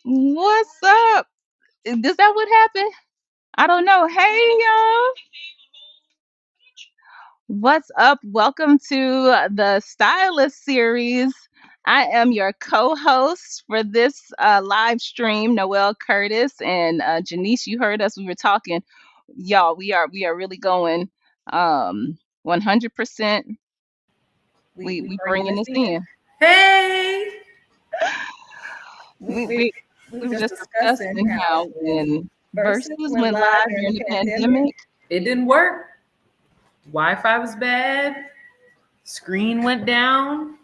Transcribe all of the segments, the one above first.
What's up? Is that what happened? I don't know. Hey, y'all. What's up? Welcome to the Stylist series. I am your co-host for this live stream, Noelle Curtis and Janice. You heard us. We were talking, y'all. We are really going 100%. We Bringing bringing this this in. in. Hey, we, We we, we we we were were just just discussing discussing how how when when Versus Versus went went live live during during the the pandemic. pandemic. It didn't work. Wi-Fi was bad. Screen went down.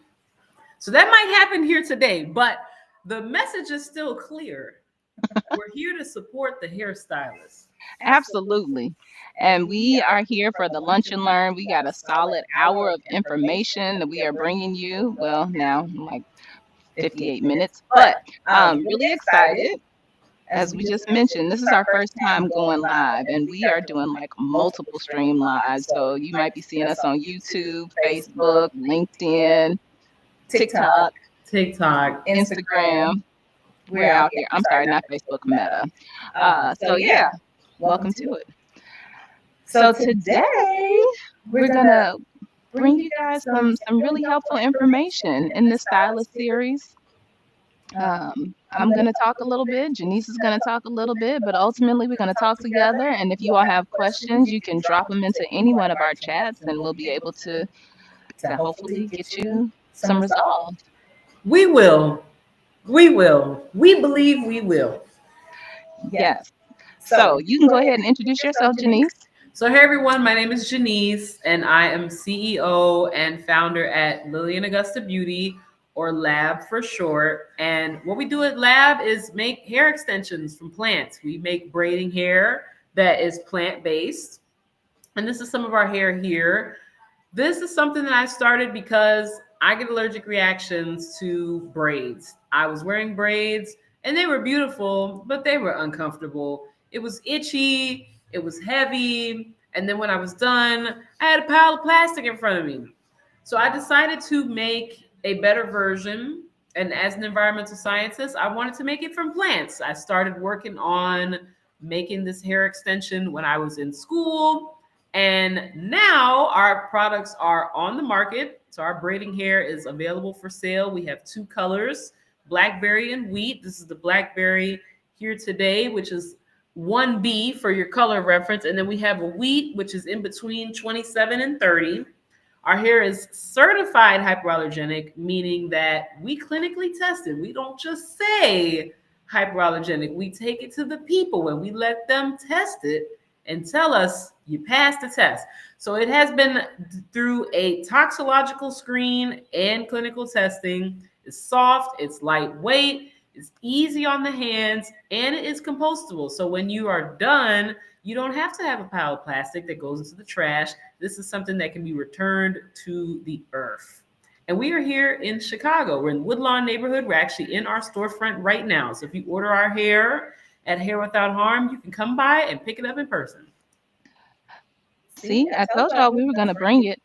So that might happen here today, but the message is still clear. We're here to support the hairstylist. Absolutely. Absolutely. And And we we are are here here for for the the lunch lunch and and learn. learn. We We got got a a solid solid hour hour of of information information that that we we are are bringing bringing you. you. Well, Well, now now like 58 58 minutes, minutes, but but really really excited. excited. As As we we just just mentioned, mentioned, this this is is our our first first time time going going live, live, and and we we are are doing doing like like multiple multiple stream stream lives. lives. So So you you might might be be seeing seeing us us on on YouTube, YouTube, Facebook, Facebook, LinkedIn, LinkedIn, TikTok, TikTok, Instagram. Instagram. We're We're out out there. there. I'm I'm sorry, sorry, not not Facebook, Facebook, Meta. Meta. So So yeah, yeah, welcome welcome to to it. it. So So today today we're we're gonna gonna bring bring you you guys guys some some really really helpful helpful information information in in the the stylist stylist series. series. I'm I'm gonna gonna talk talk a a little little bit. bit. Janice Janice is is gonna gonna talk talk a a little little bit, bit, but but ultimately ultimately we're we're gonna gonna talk talk together. together. And And if if you you all all have have questions, questions, you you can can drop drop them them into into any any one one of of our our chats, chats, and and we'll we'll be be able able to to hopefully hopefully get get you you some some resolve. resolve. We will. We will. We believe we will. Yes. Yes. So So you you can can go go ahead ahead and and introduce introduce yourself, yourself, Janice. Janice. So, hey everyone, my name is Janice, and I am CEO and founder at Lillian Augusta Beauty, or Lab for short. And what we do at Lab is make hair extensions from plants. We make braiding hair that is plant based. And this is some of our hair here. This is something that I started because I get allergic reactions to braids. I was wearing braids and they were beautiful, but they were uncomfortable. It was itchy, it was heavy, and then when I was done, I had a pile of plastic in front of me. So I decided to make a better version. And as an environmental scientist, I wanted to make it from plants. I started working on making this hair extension when I was in school. And now our products are on the market. So our braiding hair is available for sale. We have two colors, blackberry and wheat. This is the blackberry here today, which is 1B for your color reference. And then we have a wheat, which is in between 27 and 30. Our hair is certified hypoallergenic, meaning that we clinically tested. We don't just say hypoallergenic. We take it to the people and we let them test it and tell us you passed the test. So it has been through a toxicological screen and clinical testing. It's soft, it's lightweight, it's easy on the hands, and it is compostable. So when you are done, you don't have to have a pile of plastic that goes into the trash. This is something that can be returned to the earth. And we are here in Chicago. We're in Woodlawn neighborhood. We're actually in our storefront right now. So if you order our hair at Hair Without Harm, you can come by and pick it up in person. See, See, I I told told y'all y'all we we were were gonna gonna bring bring it. it.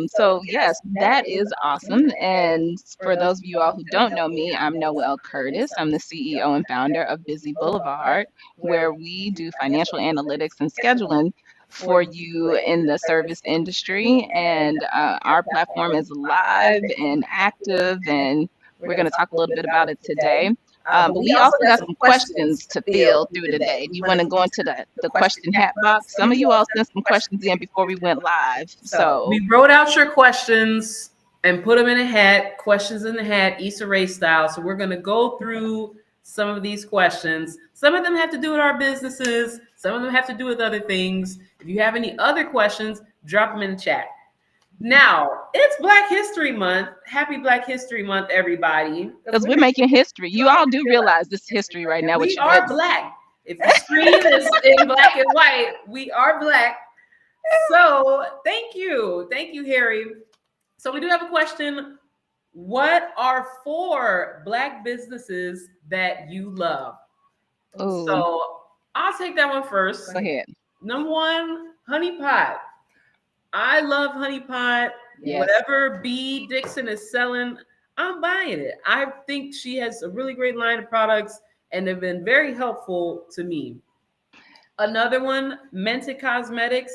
So So yes, yes, that that is is awesome. awesome. And And for for those those of of you you all all who who don't don't know know me, me, I'm I'm Noelle Noelle Curtis. Curtis. I'm I'm the the CEO CEO and and founder founder of of Busy Busy Boulevard, Boulevard, where where we we do do financial financial analytics analytics and and scheduling scheduling for for you you in in the the service service industry. industry. And And our our platform platform is is live live and and active, active, and and we're we're going to gonna talk talk a a little little bit bit about about it it today. today. But But we we also also got got some some questions questions to to fill fill through through today. today. Do Do you you want want to to go go into into the the question question hat hat box? box? Some Some of of you you all all sent sent some some questions questions in in before before we we went went live. live. So So we wrote out your questions and put them in a hat, questions in the hat, Issa Rae style. So we're going to go through some of these questions. Some of them have to do with our businesses. Some of them have to do with other things. If you have any other questions, drop them in the chat. Now, it's Black History Month. Happy Black History Month, everybody. Because because we're we're making making history. history. You You all all do do realize realize this this history history right right now. now We with are Black. If the screen is in black and white, we are Black. So thank you. Thank you, Harry. So we do have a question. What are four Black businesses that you love? Oh, So I'll take that one first. go ahead. Number one, Honey Pot. I love Honey Pot. Yes. Whatever B Dixon is selling, I'm buying it. I think she has a really great line of products and they've been very helpful to me. Another one, Mented Cosmetics,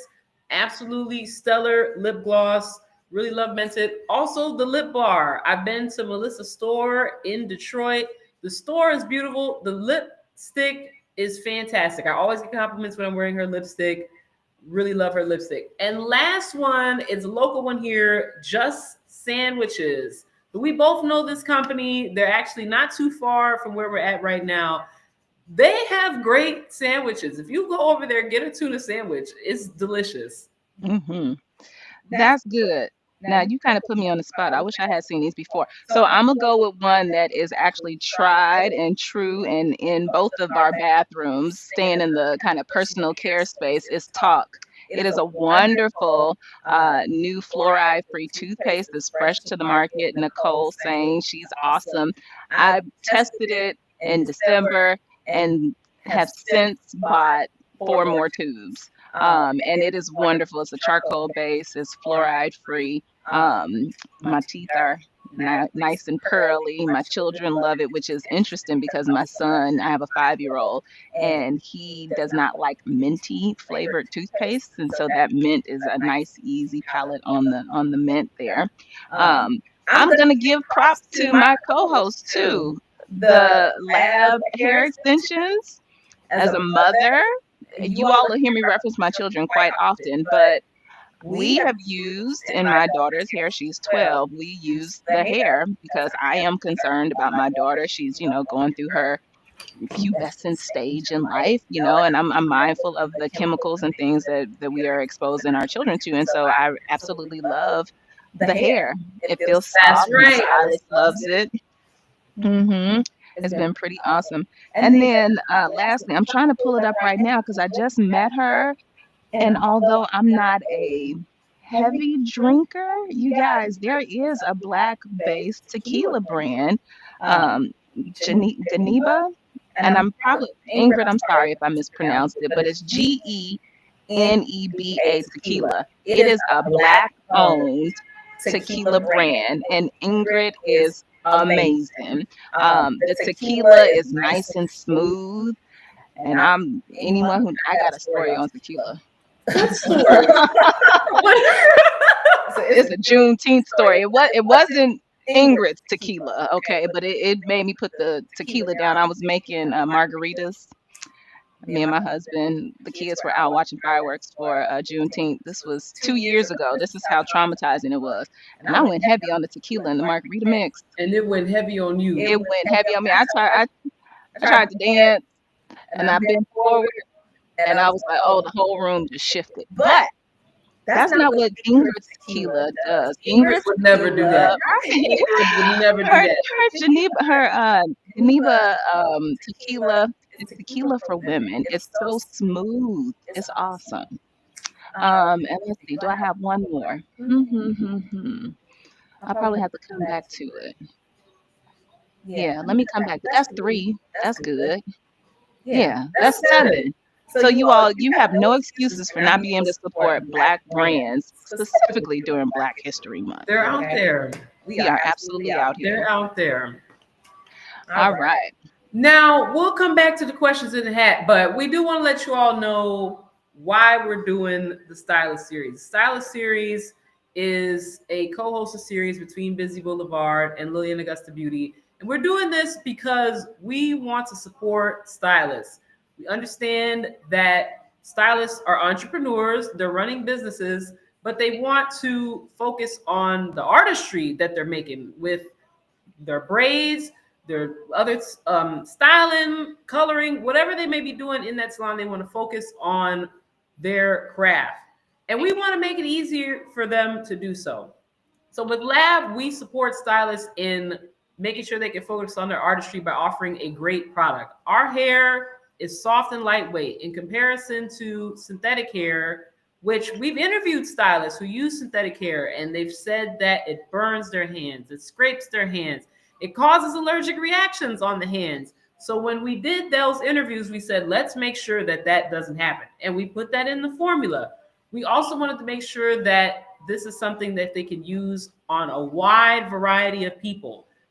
absolutely stellar lip gloss. Really love Mented. Also, the lip bar. I've been to Melissa's store in Detroit. The store is beautiful. The lipstick is fantastic. I always get compliments when I'm wearing her lipstick. Really love her lipstick. And last one is a local one here, Just Sandwiches. But we both know this company. They're actually not too far from where we're at right now. They have great sandwiches. If you go over there, get a tuna sandwich. It's delicious. Hmm. That's good. Now you kind of put me on the spot. I wish I had seen these before. So I'm gonna go with one that is actually tried and true and in both of our bathrooms, staying in the kind of personal care space is Talk. It is a wonderful new fluoride-free toothpaste that's fresh to the market. Nicole saying she's awesome. I tested it in December and have since bought four more tubes. And it is wonderful. It's a charcoal base. It's fluoride free. My teeth are nice and pearly. My children love it, which is interesting because my son, I have a 5-year-old, and he does not like minty flavored toothpaste, and so that mint is a nice, easy palate on the mint there. Um, I'm gonna give props to my co-host too. The lab hair extensions. As a mother, you all will hear me reference my children quite often, but we have used in my daughter's hair, she's 12, we use the hair because I am concerned about my daughter. She's, going through her pubescent stage in life, and I'm mindful of the chemicals and things that we are exposing our children to. And so I absolutely love the hair. It feels That's soft. My right. stylist loves it. Hmm. It's been pretty awesome. And then lastly, I'm trying to pull it up right now because I just met her. And although I'm not a heavy drinker, you guys, there is a black-based tequila brand, um, Geneva. And I'm probably, Ingrid, I'm sorry if I mispronounced it, but it's Geneba tequila. It is a black-owned tequila brand, and Ingrid is amazing. The tequila is nice and smooth, and I'm anyone who I got a story on tequila. It's a Juneteenth story. It wasn't Ingrid's tequila, okay, but it made me put the tequila down. I was making margaritas. Me and my husband, the kids were out watching fireworks for Juneteenth. This was 2 years ago. This is how traumatizing it was. And I went heavy on the tequila and the margarita mix. And it went heavy on you. It went heavy on me. I tried to dance and I bent forward and I was like, oh, the whole room just shifted. But that's not what Ingrid's tequila does. Ingrid Ingrid's would never do that. tequila, Ingrid would never do her that. Geneva tequila. It's tequila for women. It's so smooth. It's awesome. And let's see, do I have one more? I'll probably have to come back to it. Yeah, let me come back. But that's three. That's good. Yeah, that's seven. So you have no excuses for not being able to support Black brands, specifically during Black History Month. They're out there. We are absolutely out here. They're out there. All right. Now, we'll come back to the questions in the hat, but we do want to let you all know why we're doing the Stylist Series. The Stylist Series is a co-hosted series between Busy Boulevard and Lillian Augusta Beauty. And we're doing this because we want to support stylists. We understand that stylists are entrepreneurs, they're running businesses, but they want to focus on the artistry that they're making with their braids, their other styling, coloring, whatever they may be doing in that salon. They want to focus on their craft. And we want to make it easier for them to do so. So with Lab, we support stylists in making sure they can focus on their artistry by offering a great product. Our hair is soft and lightweight in comparison to synthetic hair, which we've interviewed stylists who use synthetic hair, and they've said that it burns their hands, it scrapes their hands, it causes allergic reactions on the hands. So when we did those interviews, we said, let's make sure that that doesn't happen. And we put that in the formula. We also wanted to make sure that this is something that they can use on a wide variety of people.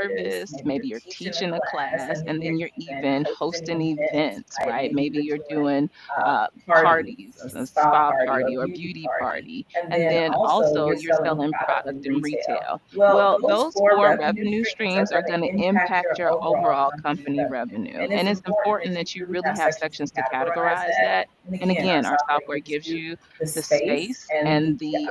service, maybe you're teaching a class, and then you're even hosting events, right? Maybe you're doing parties, a spa party or beauty party, and then also you're selling product in retail. Well, those four revenue streams are going to impact your overall company revenue. And it's important that you really have sections to categorize that. And again, our software gives you the space and the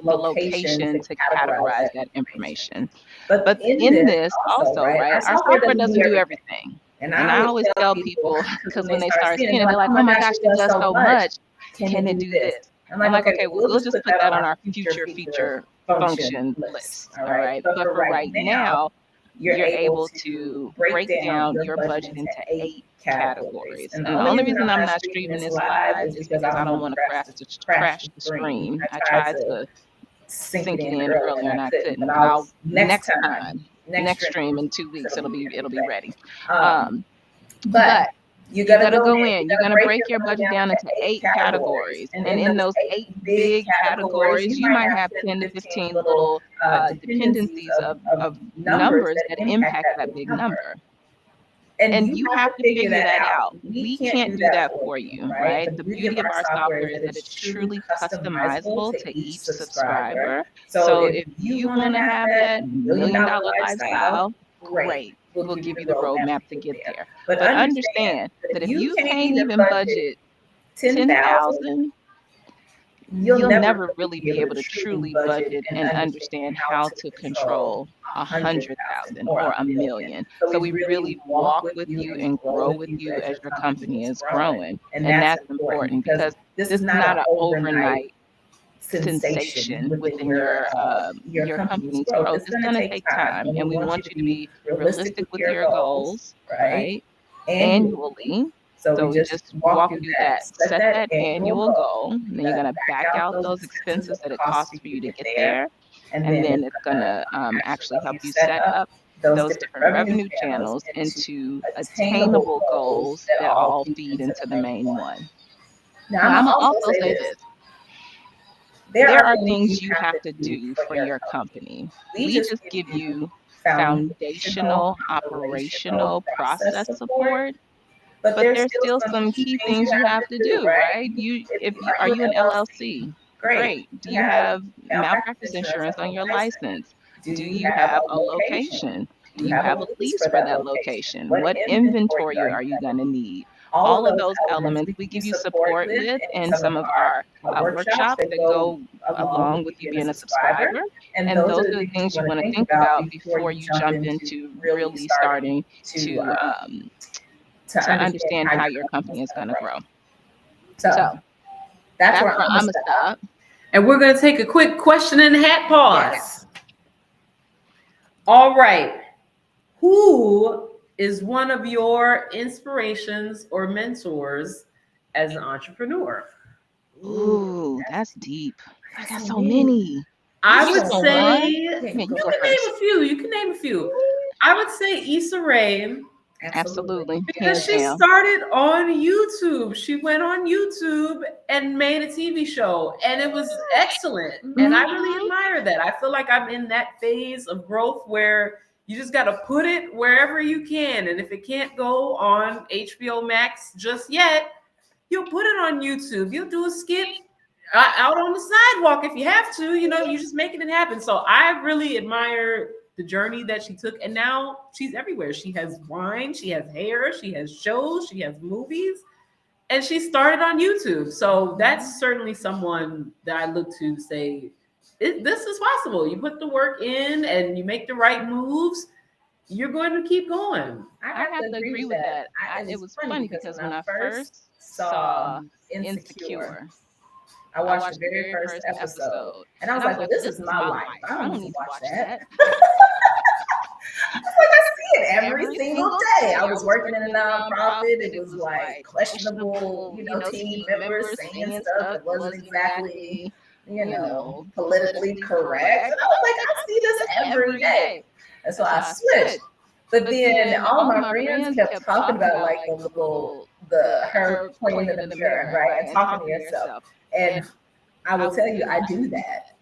location to categorize that information. But in this also, right, our software doesn't do everything. And I always tell people, because when they start seeing it, they're like, oh my gosh, it does so much. Can it do this? I'm like, okay, well, we'll just put that on our future feature function list. All right. But for right now, you're able to break down your budget into 8 categories. And the only reason I'm not streaming this live is because I don't want to crash the stream. I tried to sink it in earlier and I couldn't, but I'll next time, next stream in 2 weeks, it'll be ready. But you got to go in. You're going to break your budget down into 8 categories. And in those 8 big categories, you might have 10 to 15 little dependencies of numbers that impact that big number. And you have to figure that out. We can't do that for you, right? The beauty of our software is that it's truly customizable to each subscriber. So if you want to have that $1 million lifestyle, great. We'll give you the roadmap to get there. But understand that if you can't even budget 10,000, you'll never really be able to truly budget and understand how to control 100,000 or 1 million. So we really walk with you and grow with you as your company is growing. And that's important because this is not an overnight sensation within your company's growth. It's going to take time, and we want you to be realistic with your goals, right? Annually. So we just walk you through that. Set that annual goal. And then you're going to back out those expenses that it costs for you to get there. And then it's going to actually help you set up those different revenue channels into attainable goals that all feed into the main one. Now, I'm going to also say this. There are things you have to do for your company. We just give you foundational, operational process support. But there's still some key things you have to do, right? Are you an LLC? Great. Do you have malpractice insurance on your license? Do you have a location? Do you have a lease for that location? What inventory are you going to need? All of those elements we give you support with in some of our workshops that go along with you being a subscriber. And those are the things you want to think about before you jump into really starting to understand how your company is going to grow. So that's where I'm going to stop. And we're going to take a quick question and hat pause. Yes. All right. Who is one of your inspirations or mentors as an entrepreneur? Ooh, that's deep. I got so many. I would say you can name a few. You can name a few. I would say Issa Rae. Absolutely. Because she started on YouTube. She went on YouTube and made a TV show, and it was excellent. Mm-hmm. And I really admire that. I feel like I'm in that phase of growth where you just got to put it wherever you can. And if it can't go on HBO Max just yet, you'll put it on YouTube. You'll do a skit out on the sidewalk if you have to. You know, you're just making it happen. So I really admire the journey that she took, and now she's everywhere. She has wine, she has hair, she has shows, she has movies, and she started on YouTube. So that's certainly someone that I look to say, this is possible. You put the work in and you make the right moves, you're going to keep going. I have to agree with that. It was funny because when I first saw Insecure, I watched the very first episode. And I was like, well, this is my life. I don't need to watch that. I was like, I see it every single day. I was working in a nonprofit. It was like questionable, team members saying stuff that wasn't exactly, politically correct. And I was like, I see this every day. And so I switched. But then all my friends kept talking about like her pointing in the mirror, right? And talking to yourself. And I will tell you, I do that.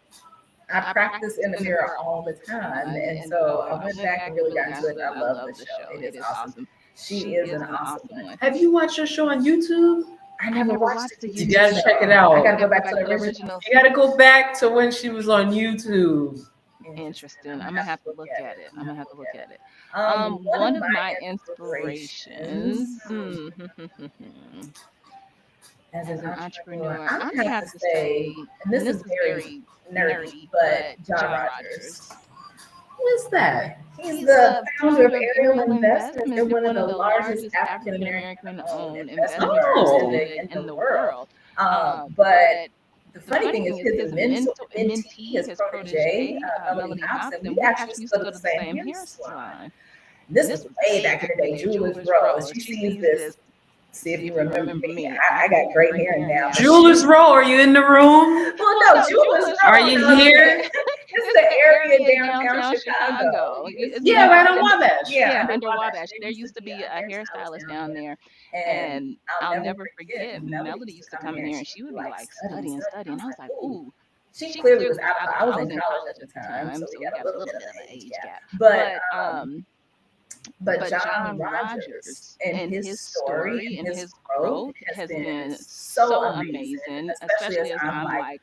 I practice in the mirror all the time. And so I went back and really got into it. I love the show. It is awesome. She is an awesome one. Have you watched her show on YouTube? I never watched the YouTube. You gotta check it out. I gotta go back to the original. You gotta go back to when she was on YouTube. Interesting. I'm gonna have to look at it. One of my inspirations. As an entrepreneur, I'm gonna have to say, and this is very nerdy, but John Rogers. Who is that? He's the founder of Ariel Investments. They're one of the largest African American owned investment firms in the world. But the The funny funny thing is thing is his his mentee, mentee, his his protege, protege, Melody Melody Hobson, Hobson, we we actually used actually to used to go to go the to the same same hair hair salon. salon. This And was this was way way back in back the in the day. day. Jewelers Jewelers Row. Row. She She sees sees this. this. See if See you if you remember remember me. me. I got I got great great hair hair now. now. But Jewelers Row, are you in the room? well, Well, no, no, Jewelers Jewelers Are Row Row you is is here? it's it's the the area area downtown downtown Chicago. Chicago. It's Yeah, You right called on Wabash. yeah, yeah, under under Wabash. Wabash. There used to be a Hairstylist hairstylist down down there, there, and and I'll I'll never never forget forget. when Melody Melody used to used to come in come in here and here, and she she would be would be like like studying, studying, studying. studying. I I was was like, like, ooh. ooh. She She clearly was clearly was out out of. of I college. was I in was in college college at the at the time, time, so so we we got a got a little little bit bit of of an an age age gap. gap. But But John John Rogers Rogers and and his his story and story and his his growth growth has has been been so so amazing, amazing, especially as especially as I'm I'm like like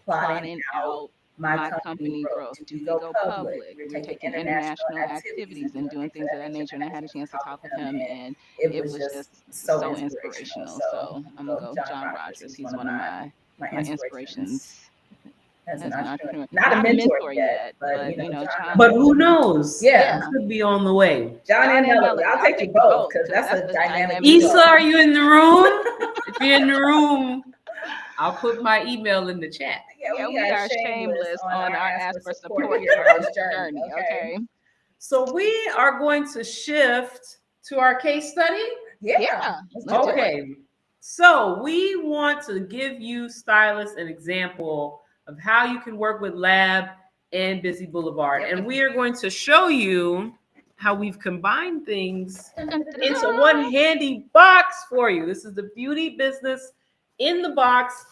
plotting plotting out out my my company company growth. growth. Do we Do we go go public? public? We're We're taking taking international international activities and activities doing and doing things of things of that that nature. nature. And And I I had had a a chance chance to to talk talk with with him, him, and and it it was was just just so so inspirational. inspirational. So So I'm I'm gonna gonna go go with John John Rogers. Rogers. He's He's one of one of my my inspirations inspirations as an as an entrepreneur. entrepreneur. Not a Not a mentor mentor yet, yet, but but John But John. Rogers. who knows? It Yeah, could be on the way. John John and and Melody. Melody. I'll I'll take you take you both both because because that's that's a the dynamic dynamic Issa, duo. duo. are you in the room? If you're in the room, I'll put my email in the chat. Yeah, Yeah, we we are are shameless shameless on on our our ask ask for for support support here here on on this this journey. journey. Okay. Okay. So we are going to shift to our case study. Yeah, Yeah, let's do let's do it. it. Okay. So we want to give you stylists an example of how you can work with Lab and Busy Boulevard. Yep. And we are going to show you how we've combined things Dun, dun, dun, into dun. one handy box for you. This is the beauty business in the box.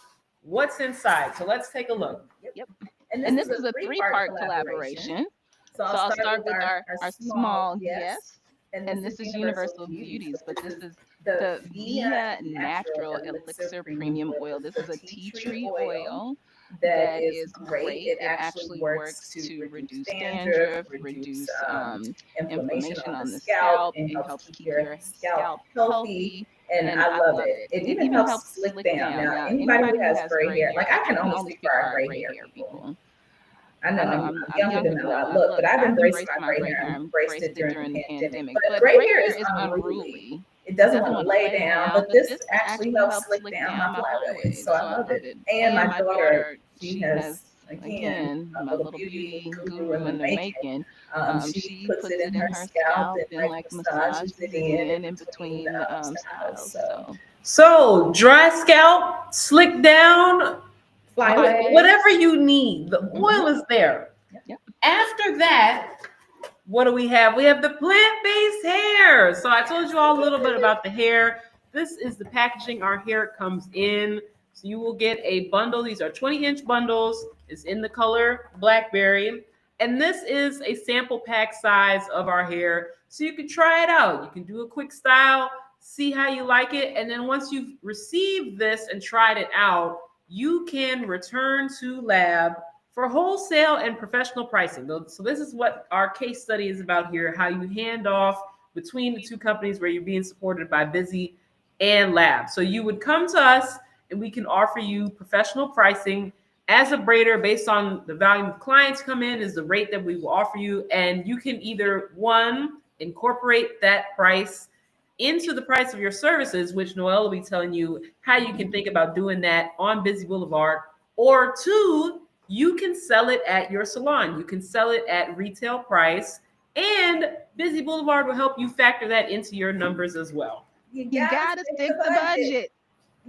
What's inside? So let's take a look. Yep. Yep. And this And is this a is a three-part three-part collaboration. collaboration. So I'll So I'll start start with with our our small small yes. yes, And this and is this is Universal Universal Beauties, Beauties, but but this this is is the the Via Via Natural Natural Elixir Elixir Premium Premium Oil. Oil. This This is is a a tea tea tree tree oil oil that that is is great. great. It It actually actually works works to to reduce reduce dandruff, dandruff, reduce reduce inflammation inflammation on the on the scalp, scalp. and It helps helps keep keep your your scalp scalp healthy. healthy, And and I I love love it. it. It And it even even helps helps slick slick down. down. Now, Now, anybody who anybody who has has gray gray hair, like hair, I I can can only only speak for speak for our our gray gray hair hair people. people. I know I know I'm I'm younger younger than than I I look, but look, but I've I've embraced embraced my my gray gray hair. hair. I I embraced it embraced it during the during the pandemic. pandemic. But But gray gray hair is hair is unruly. unruly. It It doesn't doesn't want to want to lay lay down, down, but but this this actually actually helps helps slick slick down my down my flyaways. flyaways. So I So I love love it. it. And And my my daughter, daughter, she she has, has, again, again, a my little little beauty beauty guru in guru the in the making. making. She She puts it puts in it in her her scalp scalp and and like like massages massages it it in in between between styles. styles. So So So, dry scalp, slick down, flyaways. whatever you need, the Mhm. oil is there. Yep. yep. After that, what do we have? We have the plant-based hair. So I told you all a little bit about the hair. This is the packaging our hair comes in. So you will get a bundle. These are 20-inch bundles. It's in the color blackberry. And this is a sample pack size of our hair. So you can try it out. You can do a quick style, see how you like it. And then once you've received this and tried it out, you can return to Lab for wholesale and professional pricing. So this is what our case study is about here, how you hand off between the two companies where you're being supported by Busy and Lab. So you would come to us and we can offer you professional pricing as a braider based on the volume of clients come in is the rate that we will offer you. And you can either one, incorporate that price into the price of your services, which Noelle will be telling you how you can think about doing that on Busy Boulevard, or two, you can sell it at your salon. You can sell it at retail price, and Busy Boulevard will help you factor that into your numbers as well. You You gotta gotta stick to stick to budget. budget.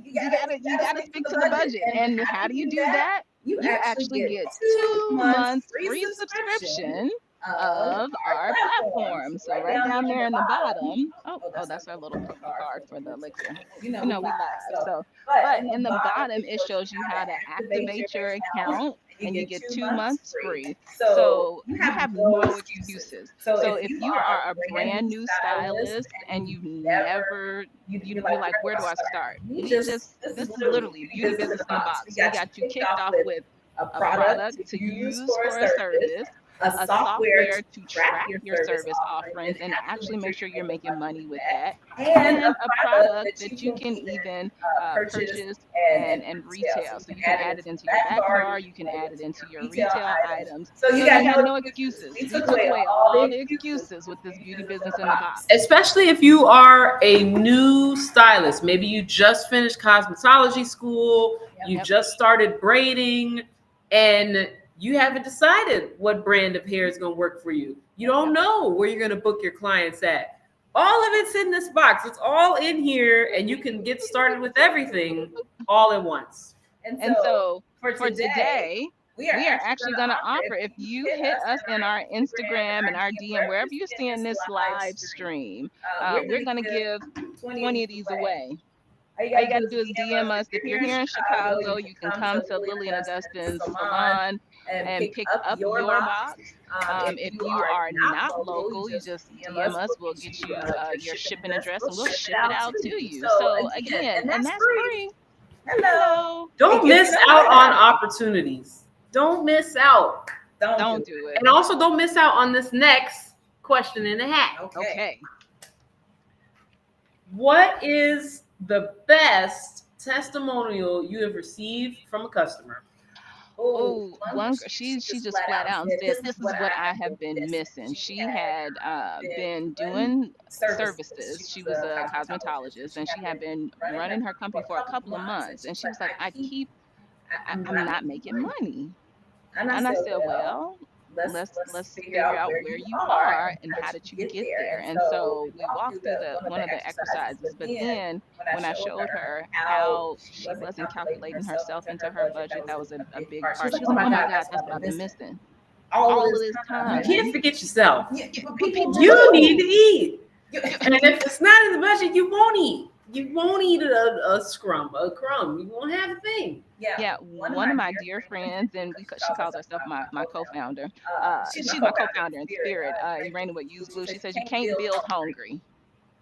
You You gotta gotta stick to stick the to the budget. budget. And And how how do do you you do do that? that? You You actually actually get get 2 months 2 months free free subscription subscription of of our our platform. So platform. So right right down down there in there the in the bottom. bottom. Oh, Oh, that's our that's our little promo promo card card for for the the elixir. elixir. We We live. live. So But but in the in the bottom, bottom it it shows you shows you how to how to activate your activate your account, account and you and get you get two two months months free. free. So So you you have have no no excuses. excuses. So if So if you you are a are a brand new brand new stylist stylist and and you've you've never never you're you're like, like, where do where I do I start? start? This is This is literally literally beauty beauty business in a business in a box. We box. We got you got you kicked kicked off off with with a a product to product to use use for a for a service, service, a software to track your service offerings and actually make sure you're making money with that, and a product that you can even purchase and retail. So you can add it into your back bar, you can add it into your retail items. So you got no excuses. We took away all the excuses with this beauty business in the box. Especially if you are a new stylist. Maybe you just finished cosmetology school, you Yep. just started braiding, and you haven't decided what brand of hair is going to work for you. You don't know where you're going to book your clients at. All of it's in this box. It's all in here, and you can get started with everything all at once. And so for today, we are actually going to offer, if you hit us in our Instagram and our DM, wherever you're seeing this live stream, we're going to give 20 of these away. All you got to do is DM us. If you're here in Chicago, you can come to Lily and Augustine's salon and pick up your box. If you are not local, you just DM us. We'll get you your shipping address and we'll ship it out to you. So again, and that's free. Hello. Don't miss out on opportunities. Don't miss out. Don't do it. And also don't miss out on this next question in the hat. Okay. What is the best testimonial you have received from a customer? Oh, she just flat out said, "This is what I have been missing." She had been doing services. She was a cosmetologist, and she had been running her company for a couple of months. And she was like, I'm not making money." And I said, "Well, let's figure out where you are and how did you get there." And so we walked through the one of the exercises, but then when I showed her how she wasn't calculating herself into her budget, that was a big part. She was like, "Oh my God, that's what I've been missing all of this time." You can't forget yourself. People You need to eat. And if it's not in the budget, you won't eat. You won't eat a crumb. You won't have a thing. Yeah, one of my dear friends, and she calls herself my co-founder. She's my co-founder in spirit. Irene with Use Blue. She says you can't build hungry.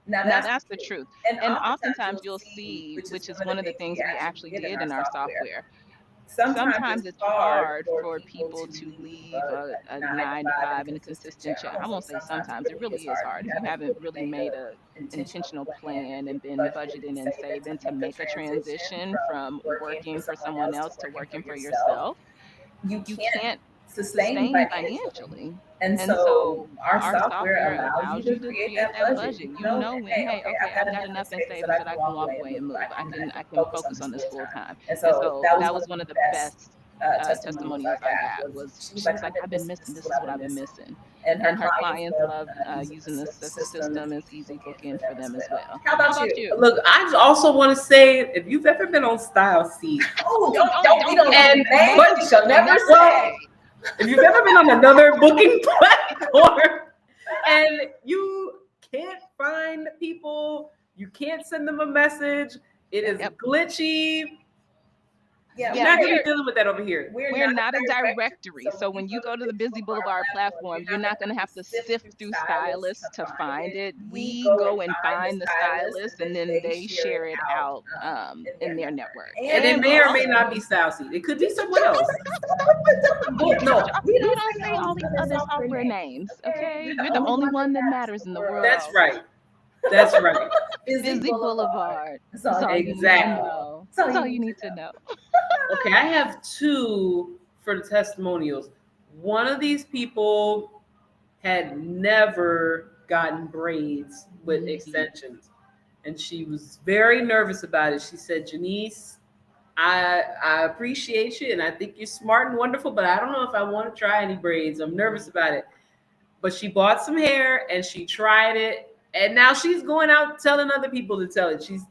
Now that's the truth. And oftentimes you'll see, which is one of the things we actually did in our software. Sometimes it's hard for people to leave a 9 to 5 and a consistent check. I won't say sometimes, it really is hard. If you haven't really made a intentional plan and been budgeting and saving to make a transition from working for someone else to working for yourself, you can't sustain financially. And so our software allows you to create that budget. You know when, hey, okay, I've got enough in savings that I can walk away and move. I can focus on this full time. And so that was one of the best testimonials I got. Was she was like, "I've been missing. This is what I've been missing." And her clients love using the system. It's easy booking for them as well. How about you? Look, I also want to say, if you've ever been on Style Seat, if you've ever been on another booking platform and you can't find people, you can't send them a message, it is glitchy. You're not going to be dealing with that over here. We're not a directory. So when you go to the Busy Boulevard platform, you're not going to have to sift through stylists to find it. We go and find the stylists, and then they share it out in their network. And it may or may not be Style Seat. It could be someone else. No, you don't say all these other software names, okay? You're the only one that matters in the world. That's right. That's right. Busy Boulevard. That's all exactly. That's all you need to know. Okay, I have two for the testimonials. One of these people had never gotten braids with extensions, and she was very nervous about it. She said, "Janice, I appreciate you, and I think you're smart and wonderful, but I don't know if I want to try any braids. I'm nervous about it." But she bought some hair, and she tried it. And now she's going out telling other people to tell it. She's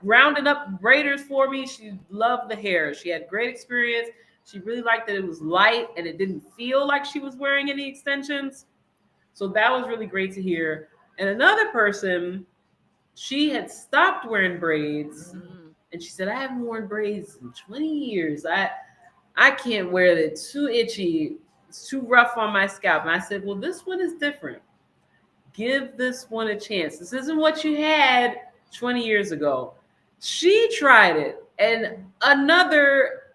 rounding up braiders for me. She loved the hair. She had great experience. She really liked that it was light and it didn't feel like she was wearing any extensions. So that was really great to hear. And another person, she had stopped wearing braids. And she said, "I haven't worn braids in 20 years. I can't wear it. It's too itchy. It's too rough on my scalp." And I said, "Well, this one is different. Give this one a chance. This isn't what you had 20 years ago." She tried it, and another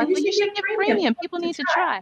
like, you well, you should should get get premium premium. People to need to try. try.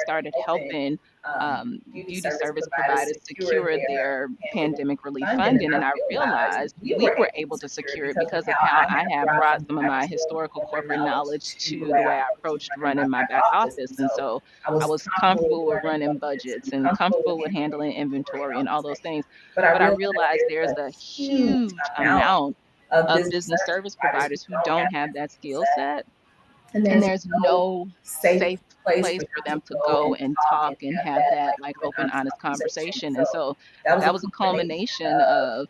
started helping beauty beauty service service providers providers secure secure their their pandemic pandemic relief funding. And funding. And I I realized realized we we were were able to able to secure it secure it because of because of how how I I have have brought brought some of some of my my historical historical corporate corporate knowledge knowledge to the to way the I way I approach approached running my running my back back office. And office. And so so I was I was comfortable with comfortable with running running budgets budgets and and comfortable with comfortable with handling handling inventory and inventory all and all those those things. things. But I But I realized realized there's there's a a huge huge amount amount of of business business service service providers who providers who don't don't have have that that skill skill set. set, And and there's there's no no safe safe place for place for them to them to go go and and talk and talk and have have that that like like open, open, honest honest conversation. conversation. So And so that was a that was a culmination culmination of of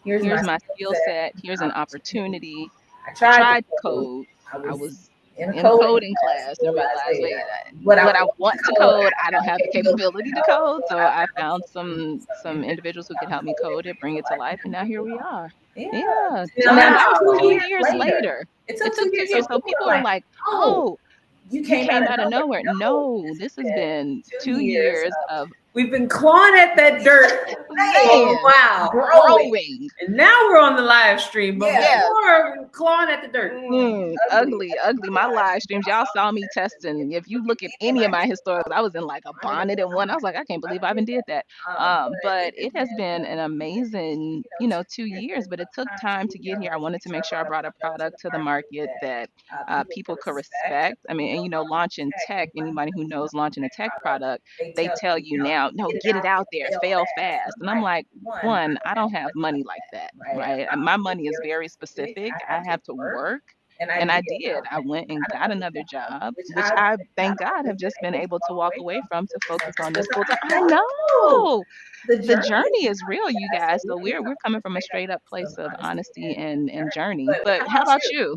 here's my here's my skill skill set, set, an here's an opportunity. opportunity. I I tried to tried to code. code. I I was, was in coding class and realized, wait, what I want to code, I don't have the capability to code. So I found some individuals who could help me code it, bring it to life, and now here we are. Yeah. So now that was Wow. 2 years later. It It took took 2 years. So people people are are like, like, oh, "Oh, you you came out came of out of nowhere. nowhere." No, No, this has been been 2 2 years years of of We've been clawing at that dirt for a man while. growing. growing. And now we're on the live stream. But Yeah. Yes. before, we were clawing at the dirt. Ugly. Ugly, ugly. My live streams, y'all saw me testing. If you look at any of my historics, I was in like a bonnet and one. I was like, I can't believe I even did that. But it has been an amazing, 2 years. But it took time to get here. I wanted to make sure I brought a product to the market that people could respect. I mean, and launching tech. Anybody who knows launching a tech product, they tell you now, no, get it out there, fail fast. And I'm like, one, I don't have money like that, right? My money is very specific. I have to work. And I did. I went and got another job, which I, thank God, have just been able to walk away from to focus on this full time. I know the journey is real, you guys. So we're coming from a straight up place of honesty and journey. But how about you?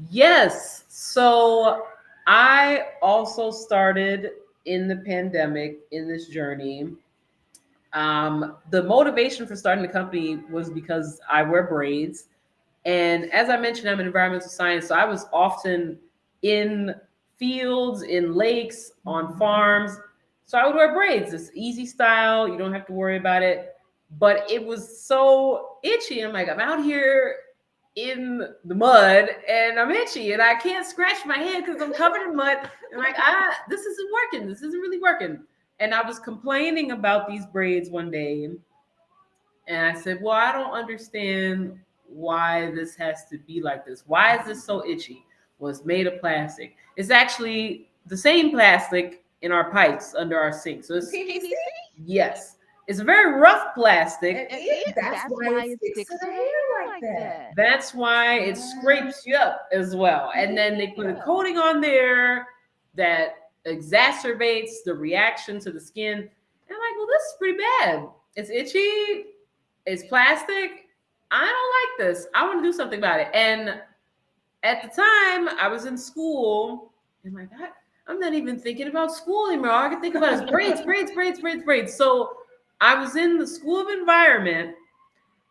Yes. So I also started in the pandemic in this journey. The motivation for starting the company was because I wear braids. And as I mentioned, I'm in environmental science. So I was often in fields, in lakes, on farms. So I would wear braids. It's easy style. You don't have to worry about it. But it was so itchy. I'm like, I'm out here in the mud and I'm itchy and I can't scratch my head because I'm covered in mud. And like, this isn't working. This isn't really working. And I was complaining about these braids one day. And I said, well, I don't understand why this has to be like this. Why is this so itchy? Well, it's made of plastic. It's actually the same plastic in our pipes under our sink. So it's PVC? yes. It's a very rough plastic. That's why it sticks to the hair like that. That's why it scrapes you up as well. And then they put a coating on there that exacerbates the reaction to the skin. And I'm like, well, this is pretty bad. It's itchy. It's plastic. I don't like this. I want to do something about it. And at the time, I was in school. And like, I'm not even thinking about school anymore. All I can think about is braids, braids, braids, braids, braids. So I was in the School of Environment,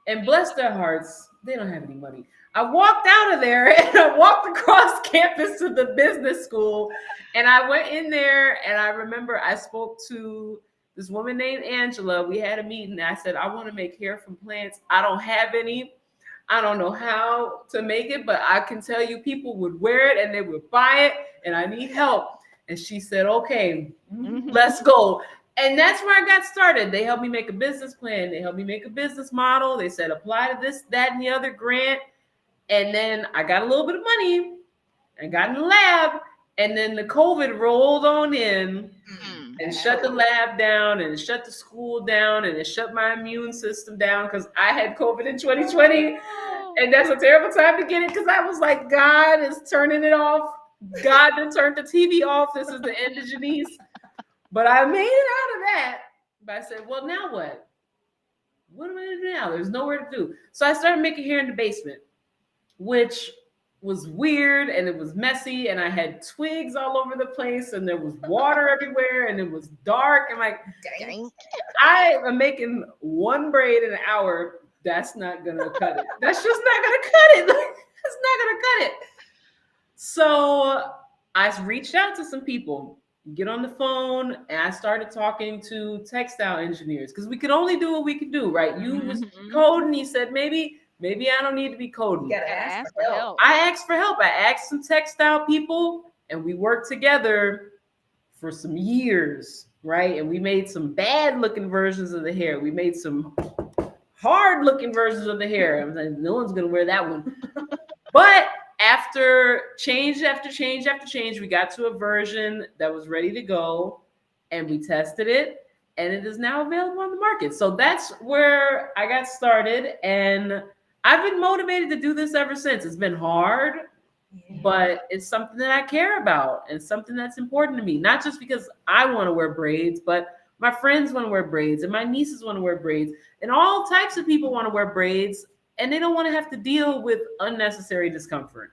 and bless their hearts, they don't have any money. I walked out of there and I walked across campus to the business school, and I went in there and I remember I spoke to this woman named Angela. We had a meeting. I said, I want to make hair from plants. I don't have any. I don't know how to make it, but I can tell you people would wear it and they would buy it, and I need help. And she said, okay, let's go. And that's where I got started. They helped me make a business plan. They helped me make a business model. They said, apply to this, that, and the other grant. And then I got a little bit of money and got in the lab. And then the COVID rolled on in and shut the lab down and shut the school down and it shut my immune system down because I had COVID in 2020. And that's a terrible time to get it because I was like, God is turning it off. God done turned the TV off. This is the end of Janice. But I made it out of that. But I said, well, now what? What am I going to do now? There's nowhere to do. So I started making hair in the basement, which was weird and it was messy. And I had twigs all over the place and there was water everywhere and it was dark. And like, dang. I am making one braid in an hour. That's not going to cut it. That's just not going to cut it. That's not going to cut it. So I reached out to some people. Get on the phone, and I started talking to textile engineers because we could only do what we could do, right? You was coding. You said maybe I don't need to be coding. You gotta ask for help. I asked for help. I asked some textile people, and we worked together for some years, right? And we made some bad-looking versions of the hair. We made some hard-looking versions of the hair. I'm like, no one's gonna wear that one, but after change after change after change, we got to a version that was ready to go and we tested it and it is now available on the market. So that's where I got started and I've been motivated to do this ever since. It's been hard, but it's something that I care about and something that's important to me. Not just because I want to wear braids, but my friends want to wear braids and my nieces want to wear braids and all types of people want to wear braids. And they don't want to have to deal with unnecessary discomfort.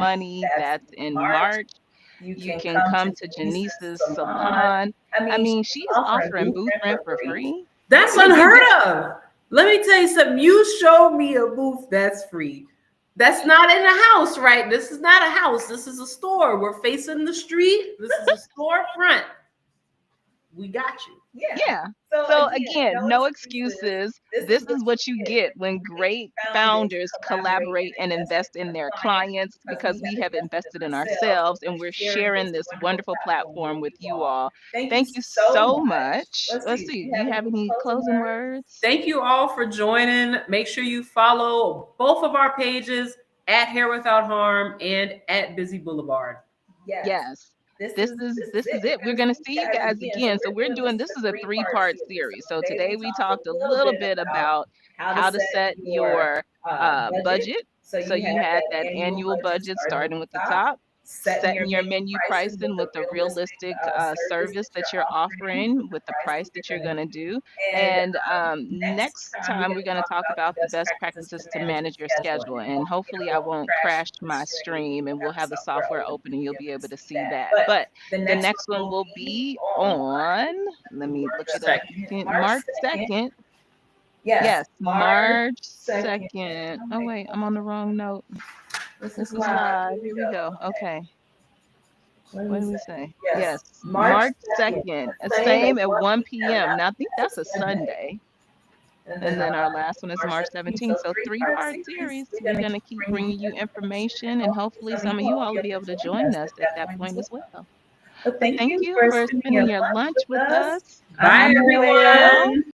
money. That's That's in March. March. You You can can come to come to Janice's Janice's salon. salon. I I mean, mean, she's she's offering offering booth booth rent rent for for free. free. That's unheard of. Let me tell you something. You show me a booth that's free. That's not in a house, right? This is not a house. This is a store. We're facing the street. This is a storefront. we got you. Yeah. Yeah. So So again, again, no no excuses. excuses. This This is what is you what you get get when when great great founders founders collaborate collaborate and and invest invest in in their their clients clients because because we we have have invested invested in in ourselves ourselves and and we're we're sharing sharing this this wonderful wonderful platform with platform with you you all. all. Thank you Thank you so so much. much. Let's Let's see. Do see. you Do have you any have any closing closing words? words? Thank you all for joining. Make sure you follow both of our pages at Hair Without Harm and at Busy Boulevard. Yes. Yes. This is This is it. it. We're We're going to going see to you see you guys guys again. So again. So we're we're doing doing this is this a is a three-part three-part series. So series. So today we today we talked a talked a little little bit bit about about how to how to set set your your budget. budget. So So you you had had that that annual annual budget budget starting with starting the with the top, top, setting your setting your menu menu pricing with pricing the with the realistic realistic service service that that you're you're offering offering with the with the price that price you're that you're going to going to do. do. And And next next time we're time, going we're to going to talk talk about the about the best best practices to practices to manage your manage your schedule. schedule. And And hopefully hopefully, I I won't won't crash crash the my stream and stream we'll and have we'll the have the software software open open and and you'll you'll be be able to able to see see that. that. But But the the next next one one will will be be on on, let me March look it up. 2nd. March March 2nd. 2nd. Yes, Yes, March March 2nd. 2nd. Oh Oh, my wait, I'm on the wrong note. This is This is live. Here live. we Here we go. go. Okay. Okay. What do What we do we say? say? Yes, Yes, March March 2nd. 2nd. Same at Same at 1 1 p.m. p.m. Now, Now, I think that's that's a a Sunday. Sunday. And then And our then our last last one one is is March March 17th. 17th. So So three-part three-part series. series. We're We're going to going to keep keep bringing bringing you you information. information, And and hopefully hopefully some of some of you you all all will will be be able able to to join join us us at at that that point as point as well. well. But But thank thank you you for for spending your spending your lunch lunch with with us. us. Bye, Bye, Bye, Noelle. everyone.